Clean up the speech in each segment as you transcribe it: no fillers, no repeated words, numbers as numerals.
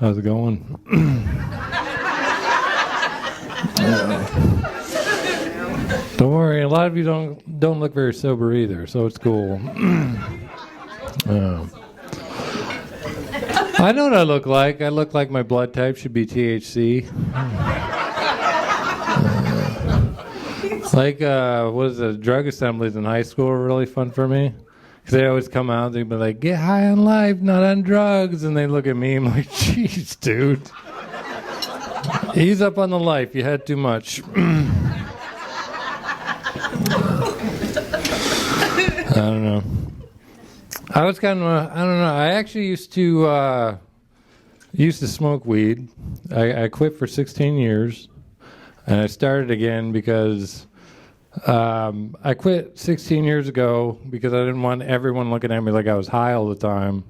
How's it going? Don't worry, a lot of you don't look very sober either, so it's cool. I know what I look like. I look like my blood type should be THC. What is it? Drug assemblies in high school were really fun for me. Because they always come out, they'd be like, get high on life, not on drugs. And they look at me, I'm like, jeez, dude. Ease up on the life. You had too much. I don't know. I was kind of, I don't know. I actually used to smoke weed. I quit for 16 years. And I started again because I quit 16 years ago because I didn't want everyone looking at me like I was high all the time.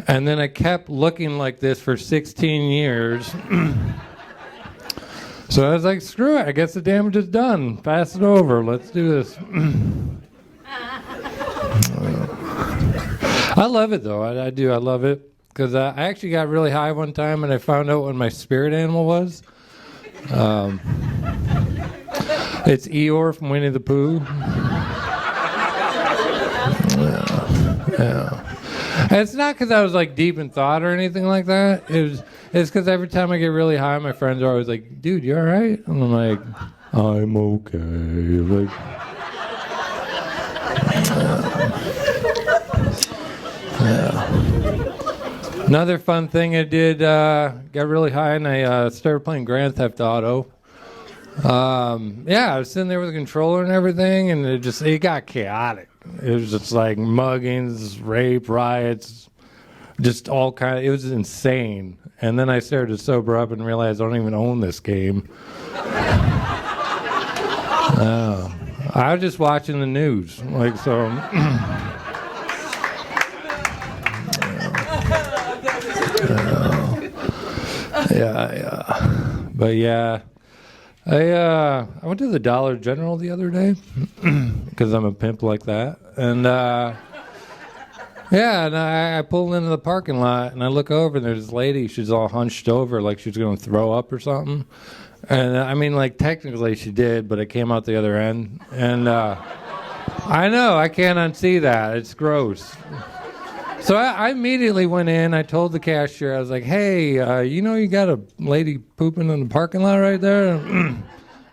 And then I kept looking like this for 16 years. So I was like, screw it. I guess the damage is done. Pass it over. Let's do this. I love it, though. I do. I love it. Because I actually got really high one time, and I found out what my spirit animal was. It's Eeyore from Winnie the Pooh. Yeah. And it's not because I was like deep in thought or anything like that. It's because every time I get really high, my friends are always like, "Dude, you all right?" And I'm like, "I'm okay." Like, yeah. Another fun thing I did, got really high and I started playing Grand Theft Auto. I was sitting there with a controller and everything, and it got chaotic. It was just like muggings, rape, riots, just all kind of, it was insane. And then I started to sober up and realize I don't even own this game. I was just watching the news, like, so. But yeah. I went to the Dollar General the other day because I'm a pimp like that, and I pulled into the parking lot and I look over and there's this lady. She's all hunched over like she's going to throw up or something, and I mean, like, technically she did, but it came out the other end, and I know I can't unsee that. It's gross. So I immediately went in. I told the cashier, I was like, "Hey, you got a lady pooping in the parking lot right there?" And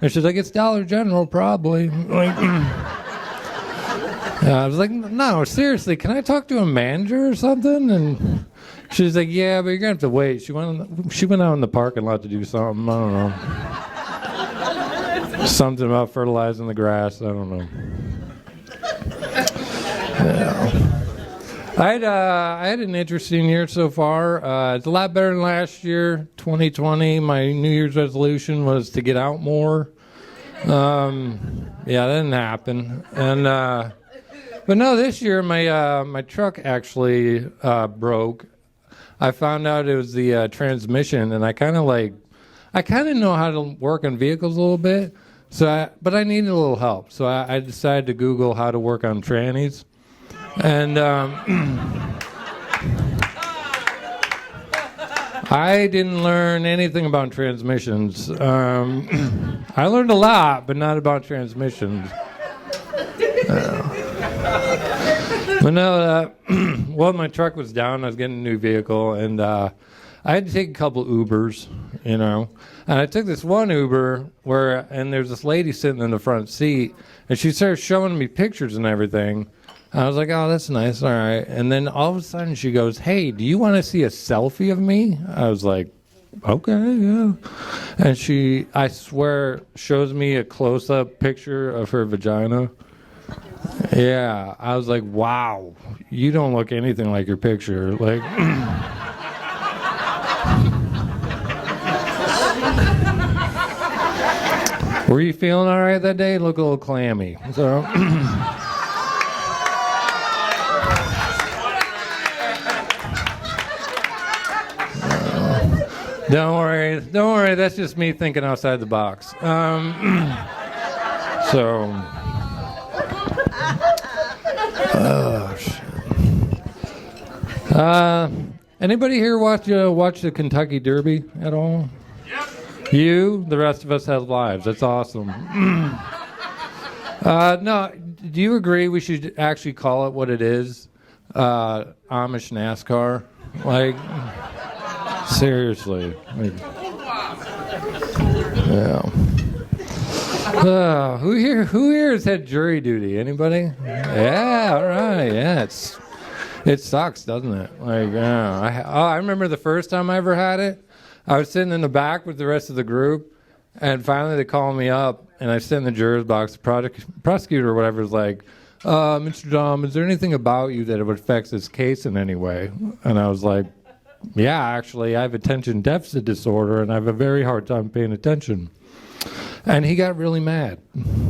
she's like, "It's Dollar General, probably." Like, I was like, "No, seriously, can I talk to a manager or something?" And she's like, "Yeah, but you're gonna have to wait." She went out in the parking lot to do something. I don't know. Something about fertilizing the grass. I don't know. Yeah. I had an interesting year so far. It's a lot better than last year, 2020. My New Year's resolution was to get out more. That didn't happen. And but no, this year my truck actually broke. I found out it was the transmission, and I kind of know how to work on vehicles a little bit. But I needed a little help, so I decided to Google how to work on trannies. And I didn't learn anything about transmissions. I learned a lot, but not about transmissions. But no, my truck was down. I was getting a new vehicle, and I had to take a couple Ubers, And I took this one Uber and there's this lady sitting in the front seat, and she started showing me pictures and everything. I was like, "Oh, that's nice, all right." And then all of a sudden she goes, "Hey, do you want to see a selfie of me?" I was like, "Okay, yeah." And she, I swear, shows me a close-up picture of her vagina. Yeah, I was like, "Wow, you don't look anything like your picture." Like, were you feeling all right that day? Look a little clammy. So. Don't worry. That's just me thinking outside the box. Anybody here watch the Kentucky Derby at all? Yep. You? The rest of us have lives. That's awesome. No, do you agree we should actually call it what it is? Amish NASCAR? Like, seriously. Like, yeah. Who here has had jury duty? Anybody? Yeah, all right. Yeah, it sucks, doesn't it? Like, I remember the first time I ever had it. I was sitting in the back with the rest of the group, and finally they called me up, and I sit in the juror's box. The prosecutor or whatever is like, Mr. Damm, is there anything about you that affects this case in any way? And I was like, yeah, actually, I have attention deficit disorder, and I have a very hard time paying attention. And he got really mad.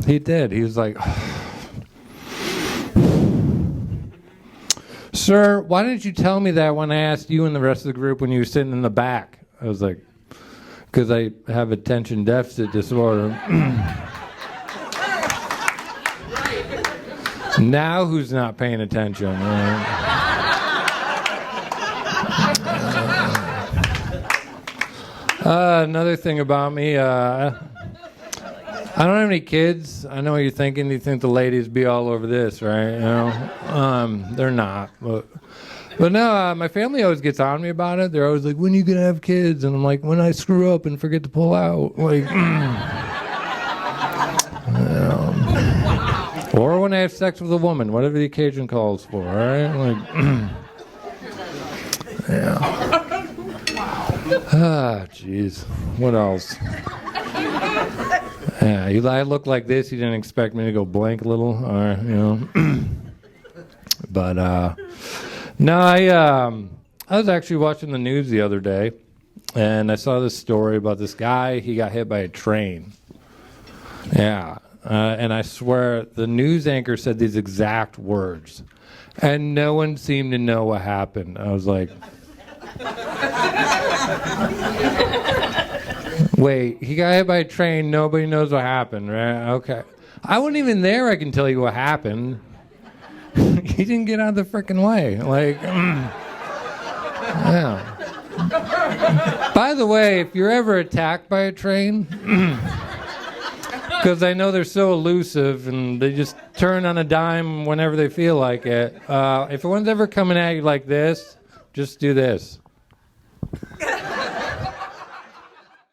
He did. He was like, sir, why didn't you tell me that when I asked you and the rest of the group when you were sitting in the back? I was like, because I have attention deficit disorder. Now who's not paying attention? Another thing about me, I don't have any kids. I know what you're thinking. You think the ladies be all over this, right? You know, they're not. But no, my family always gets on me about it. They're always like, "When are you gonna have kids?" And I'm like, "When I screw up and forget to pull out." Like, or when I have sex with a woman, whatever the occasion calls for. All right, like, yeah. Ah, jeez. What else? Yeah, I look like this. You didn't expect me to go blank a little, or you know. But no, I was actually watching the news the other day, and I saw this story about this guy. He got hit by a train. Yeah, and I swear the news anchor said these exact words, and no one seemed to know what happened. I was like, wait, he got hit by a train. Nobody knows what happened, right? Okay. I wasn't even there. I can tell you what happened. He didn't get out of the frickin' way. Like, yeah. By the way, if you're ever attacked by a train, because I know they're so elusive and they just turn on a dime whenever they feel like it. If one's ever coming at you like this, just do this.